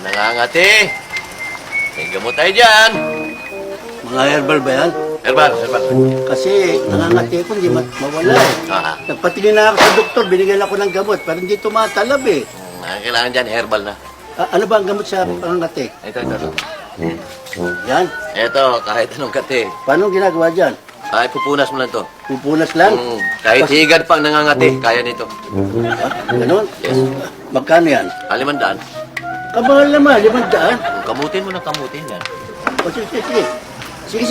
Nangangati. May gamot tayo dyan. Mga herbal ba yan? Herbal, herbal. Kasi nangangati ko, hindi mawala eh. Ah, Nagpatingin na ako sa doktor, binigyan ako ng gamot, pero hindi tumatalab eh. ang kailangan dyan, herbal na. Ano ba ang gamot sa pangangati? Ito. Yan. Ito, kahit anong kati. Paano ginagawa dyan? Ay, pupunas mo lang to. Pupunas lang? Kahit higad pang nangangati, kaya nito. Ganon? Yes. Magkano yan? 500. Kamahal naman, 500. Kamutin mo ng kamutin yan. O sige.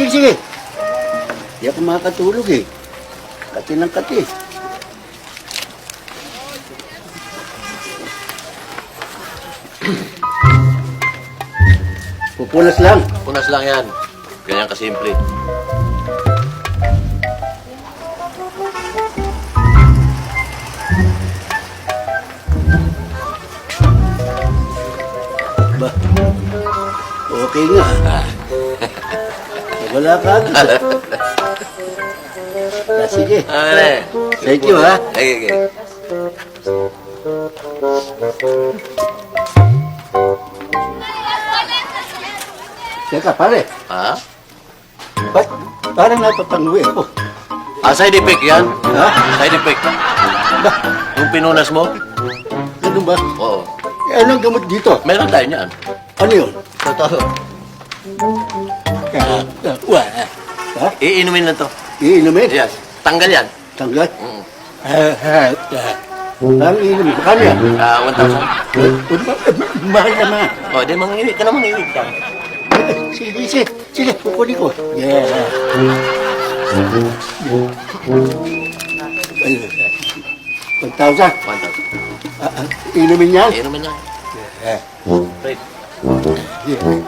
Sige. Hindi ako makakatulog eh. Kati ng kati. Pupunas lang. Punas lang yan. Ganyan kasimple. Ba? Okay nga. Wala ka agad. Sige. Ay, Thank you, ha? Okay. Teka, pare. Ha? Ba't parang napapanguwi ako? Side effect yan. Ha? Side effect. Ba? Yung pinunas mo? Ganun ba? Oo. Anong gamot dito? Meron tayo niyan. Ano yun? Totoo. Ha? Iinumin lang to. Iinumin? Yes. Tanggal yan. Tanggal? Mm. Ang iinumin. Bakal yan? 1,000. Mahal naman. O, di mangiwit ka na mangiwit ka. Sige, kukunin ko. Yeah. 1,000. 1,000. Inumin yan? Iinumin lang. Right. Yan.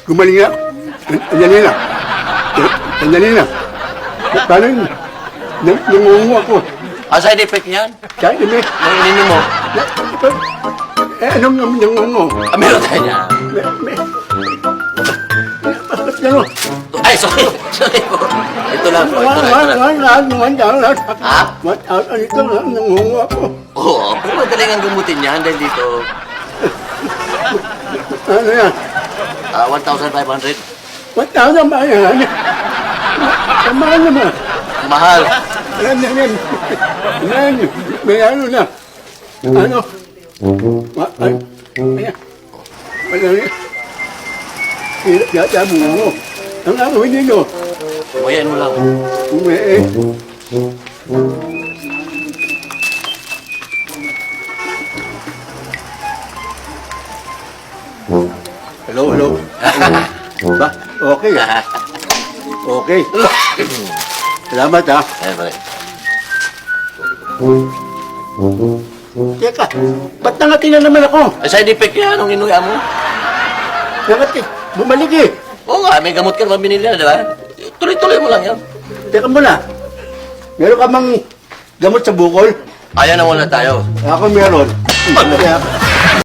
Gumaling na. Sandali na. Paano yun? Nangungu ako. Side effect yan. Kahit may... Nang ininom mo. Anong nangungu? Meron tayo niyan. Bakit gano'n? Ay, sorry. Sorry po. Ito lang po. Ito lang. Ha? Ito lang, nangungu ako. Oo. Pero madaling ang gamutin yan dahil dito. Ano yan? 1,500. 1,000 ba yan? Mahal naman. Mahal. May ano na. Ano? Ayan. Ano yan? Yata mo. Ang ako hindi no. Muyain mo lang. Hello. Ba? Okay. Okay. Salamat ha. Ayan pala. Teka, ba't nangati na naman ako? Side effect yan nung inuya mo. Nangati, bumalik eh. Oo nga, may gamot ka naman binili na, di ba? Tuloy-tuloy mo lang yan. Teka muna. Meron ka mang gamot sa bukol? Ayan na muna tayo. Ako meron. Kaya